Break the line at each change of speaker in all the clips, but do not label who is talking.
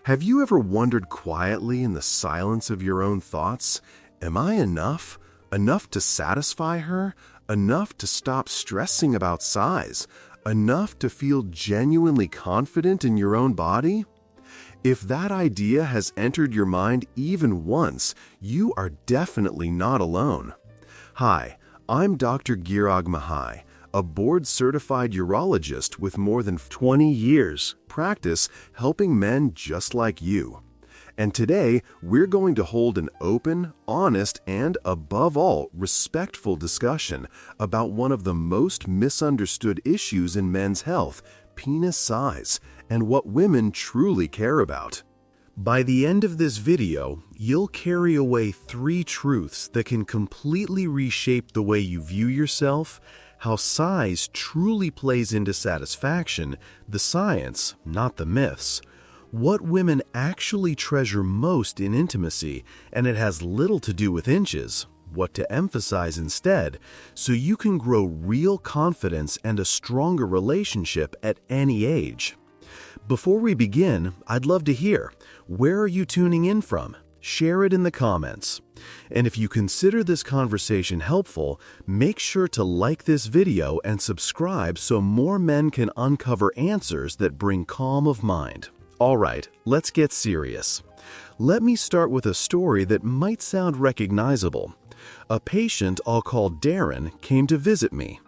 Have you ever wondered quietly in the silence of your own thoughts, am I enough? Enough to satisfy her? Enough to stop stressing about size? Enough to feel genuinely confident in your own body? If that idea has entered your mind even once, you are definitely not alone. Hi, I'm Dr. Girag Mihai, a board-certified urologist with more than 20 years practice helping men just like you. And today, we're going to hold an open, honest, and above all, respectful discussion about one of the most misunderstood issues in men's health, penis size, and what women truly care about. By the end of this video, you'll carry away 3 truths that can completely reshape the way you view yourself, how size truly plays into satisfaction, the science, not the myths, what women actually treasure most in intimacy, and it has little to do with inches, what to emphasize instead, so you can grow real confidence and a stronger relationship at any age. Before we begin, I'd love to hear, where are you tuning in from? Share it in the comments. And if you consider this conversation helpful, make sure to like this video and subscribe so more men can uncover answers that bring calm of mind. All right, let's get serious. Let me start with a story that might sound recognizable. A patient I'll call Darren came to visit me.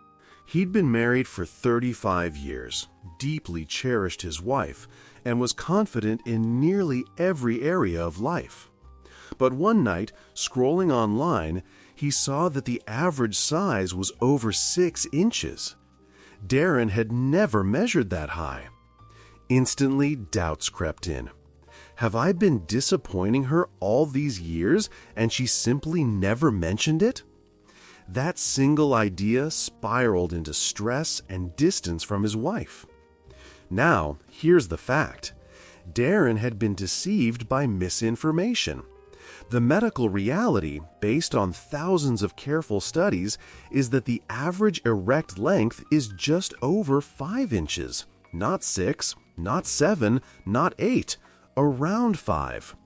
He'd been married for 35 years, deeply cherished his wife, and was confident in nearly every area of life. But one night, scrolling online, he saw that the average size was over 6 inches. Darren had never measured that high. Instantly, doubts crept in. Have I been disappointing her all these years and she simply never mentioned it? That single idea spiraled into stress and distance from his wife. Now, here's the fact. Darren had been deceived by misinformation. The medical reality, based on thousands of careful studies, is that the average erect length is just over 5 inches. Not 6, not 7, not 8, around 5.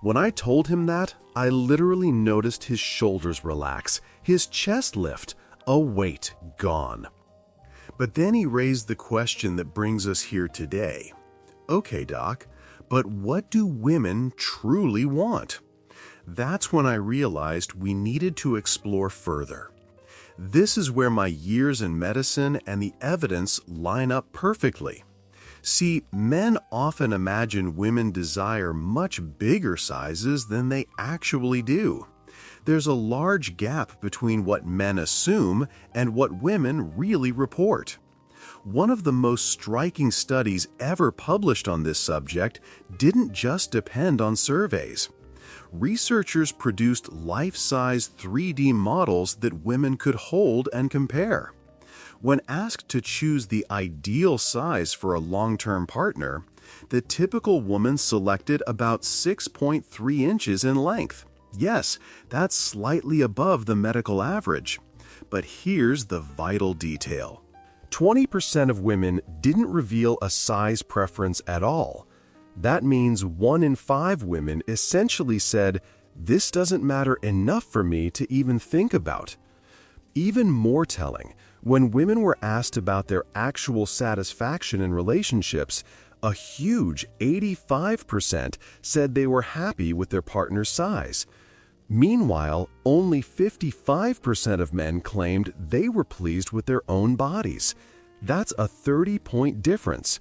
When I told him that, I literally noticed his shoulders relax, his chest lift, a weight gone. But then he raised the question that brings us here today. Okay, doc, but what do women truly want? That's when I realized we needed to explore further. This is where my years in medicine and the evidence line up perfectly. See, men often imagine women desire much bigger sizes than they actually do. There's a large gap between what men assume and what women really report. One of the most striking studies ever published on this subject didn't just depend on surveys. Researchers produced life-size 3D models that women could hold and compare. When asked to choose the ideal size for a long-term partner, the typical woman selected about 6.3 inches in length. Yes, that's slightly above the medical average. But here's the vital detail. 20% of women didn't reveal a size preference at all. That means 1 in 5 women essentially said, "This doesn't matter enough for me to even think about." Even more telling, when women were asked about their actual satisfaction in relationships, a huge 85% said they were happy with their partner's size. Meanwhile, only 55% of men claimed they were pleased with their own bodies. That's a 30-point difference.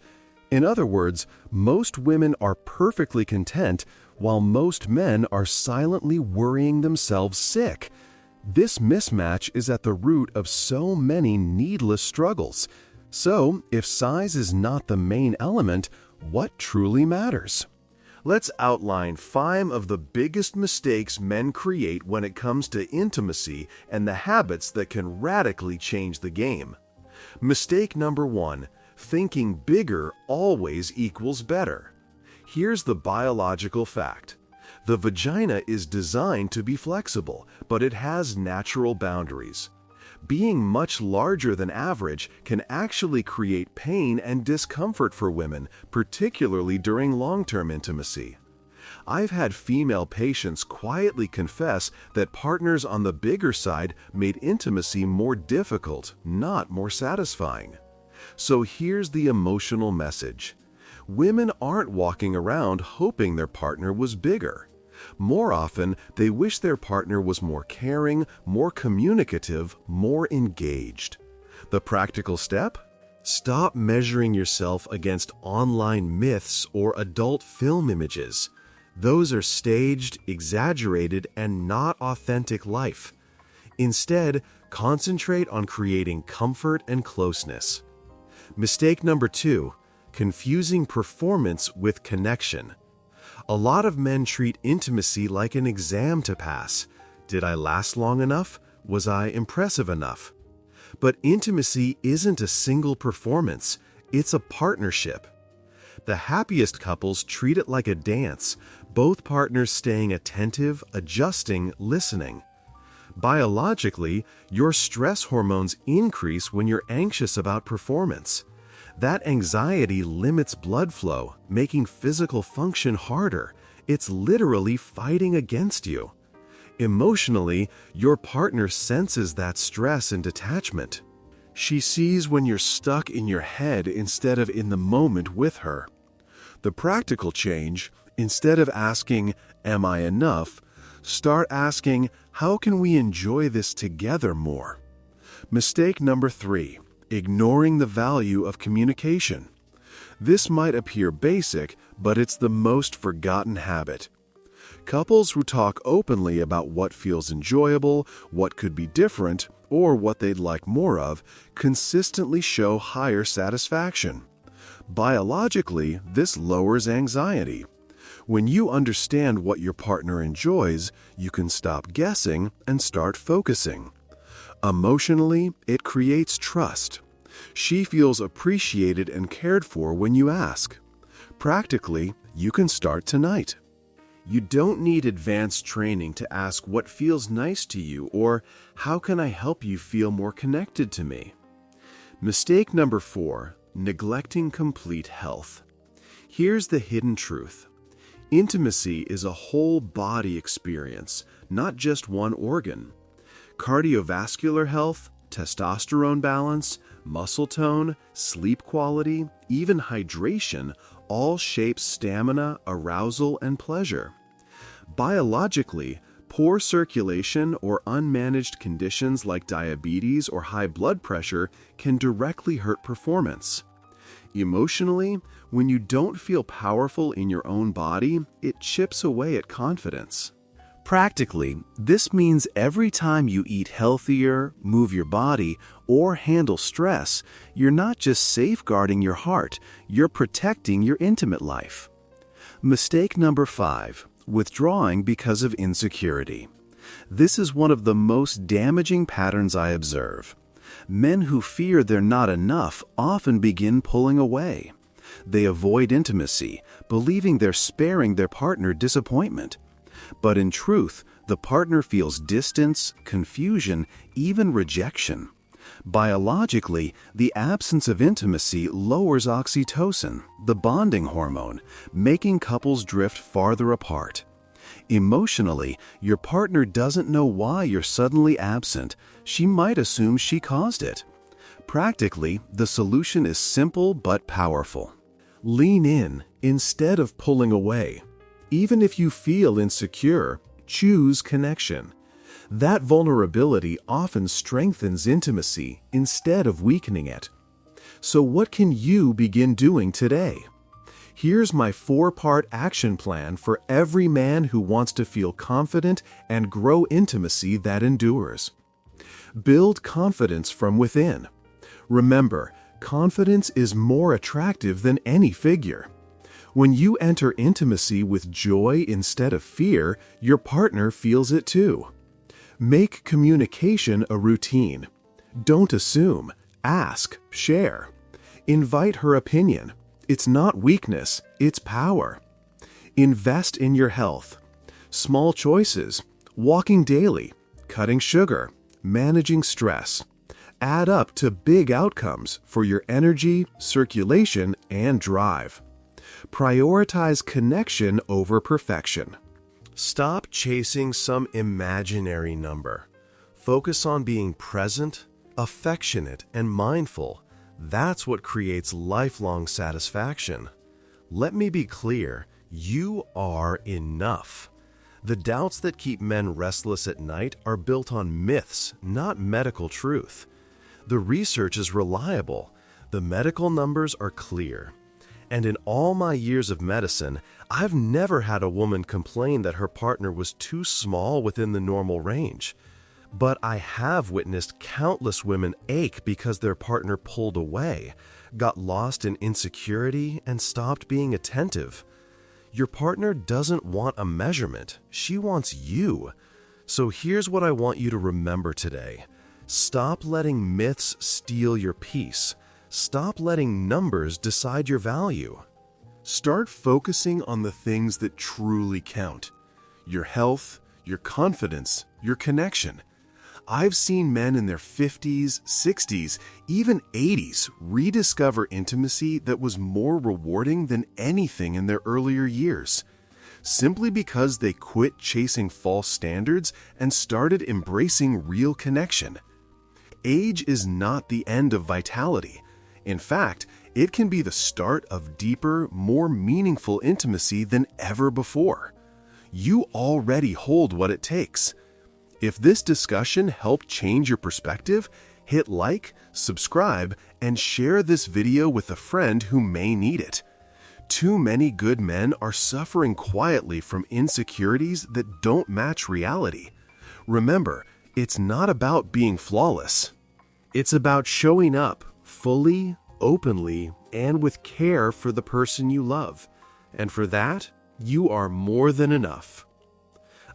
In other words, most women are perfectly content, while most men are silently worrying themselves sick. This mismatch is at the root of so many needless struggles. So, if size is not the main element, what truly matters? Let's outline 5 of the biggest mistakes men create when it comes to intimacy and the habits that can radically change the game. Mistake number 1. Thinking bigger always equals better. Here's the biological fact. The vagina is designed to be flexible, but it has natural boundaries. Being much larger than average can actually create pain and discomfort for women, particularly during long-term intimacy. I've had female patients quietly confess that partners on the bigger side made intimacy more difficult, not more satisfying. So here's the emotional message. Women aren't walking around hoping their partner was bigger. More often, they wish their partner was more caring, more communicative, more engaged. The practical step? Stop measuring yourself against online myths or adult film images. Those are staged, exaggerated, and not authentic life. Instead, concentrate on creating comfort and closeness. Mistake number 2, confusing performance with connection. A lot of men treat intimacy like an exam to pass. Did I last long enough? Was I impressive enough? But intimacy isn't a single performance, it's a partnership. The happiest couples treat it like a dance, both partners staying attentive, adjusting, listening. Biologically, your stress hormones increase when you're anxious about performance. That anxiety limits blood flow, making physical function harder. It's literally fighting against you. Emotionally, your partner senses that stress and detachment. She sees when you're stuck in your head instead of in the moment with her. The practical change, instead of asking, "Am I enough?" start asking, "How can we enjoy this together more?" Mistake number 3, ignoring the value of communication. This might appear basic, but it's the most forgotten habit. Couples who talk openly about what feels enjoyable, what could be different, or what they'd like more of, consistently show higher satisfaction. Biologically, this lowers anxiety. When you understand what your partner enjoys, you can stop guessing and start focusing. Emotionally, it creates trust. She feels appreciated and cared for when you ask. Practically, you can start tonight. You don't need advanced training to ask what feels nice to you or how can I help you feel more connected to me. Mistake number 4, neglecting complete health. Here's the hidden truth. Intimacy is a whole body experience, not just one organ. Cardiovascular health, testosterone balance, muscle tone, sleep quality, even hydration all shape stamina, arousal, and pleasure. Biologically, poor circulation or unmanaged conditions like diabetes or high blood pressure can directly hurt performance. Emotionally, when you don't feel powerful in your own body, it chips away at confidence. Practically, this means every time you eat healthier, move your body, or handle stress, you're not just safeguarding your heart, you're protecting your intimate life. Mistake number 5, withdrawing because of insecurity. This is one of the most damaging patterns I observe. Men who fear they're not enough often begin pulling away. They avoid intimacy, believing they're sparing their partner disappointment. But in truth, the partner feels distance, confusion, even rejection. Biologically, the absence of intimacy lowers oxytocin, the bonding hormone, making couples drift farther apart. Emotionally, your partner doesn't know why you're suddenly absent. She might assume she caused it. Practically, the solution is simple but powerful. Lean in instead of pulling away. Even if you feel insecure, choose connection. That vulnerability often strengthens intimacy instead of weakening it. So what can you begin doing today? Here's my 4-part action plan for every man who wants to feel confident and grow intimacy that endures. Build confidence from within. Remember, confidence is more attractive than any figure. When you enter intimacy with joy instead of fear, your partner feels it too. Make communication a routine. Don't assume. Ask. Share. Invite her opinion. It's not weakness, it's power. Invest in your health. Small choices. Walking daily. Cutting sugar. Managing stress. add up to big outcomes for your energy, circulation, and drive. Prioritize connection over perfection. Stop chasing some imaginary number. Focus on being present, affectionate, and mindful. That's what creates lifelong satisfaction. Let me be clear, you are enough. The doubts that keep men restless at night are built on myths, not medical truth. The research is reliable. The medical numbers are clear. And in all my years of medicine, I've never had a woman complain that her partner was too small within the normal range. But I have witnessed countless women ache because their partner pulled away, got lost in insecurity, and stopped being attentive. Your partner doesn't want a measurement. She wants you. So here's what I want you to remember today. Stop letting myths steal your peace. Stop letting numbers decide your value. Start focusing on the things that truly count. Your health, your confidence, your connection. I've seen men in their 50s, 60s, even 80s rediscover intimacy that was more rewarding than anything in their earlier years, simply because they quit chasing false standards and started embracing real connection. Age is not the end of vitality. In fact, it can be the start of deeper, more meaningful intimacy than ever before. You already hold what it takes. If this discussion helped change your perspective, hit like, subscribe, and share this video with a friend who may need it. Too many good men are suffering quietly from insecurities that don't match reality. Remember, it's not about being flawless. It's about showing up fully, openly, and with care for the person you love. And for that, you are more than enough.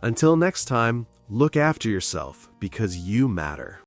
Until next time, look after yourself because you matter.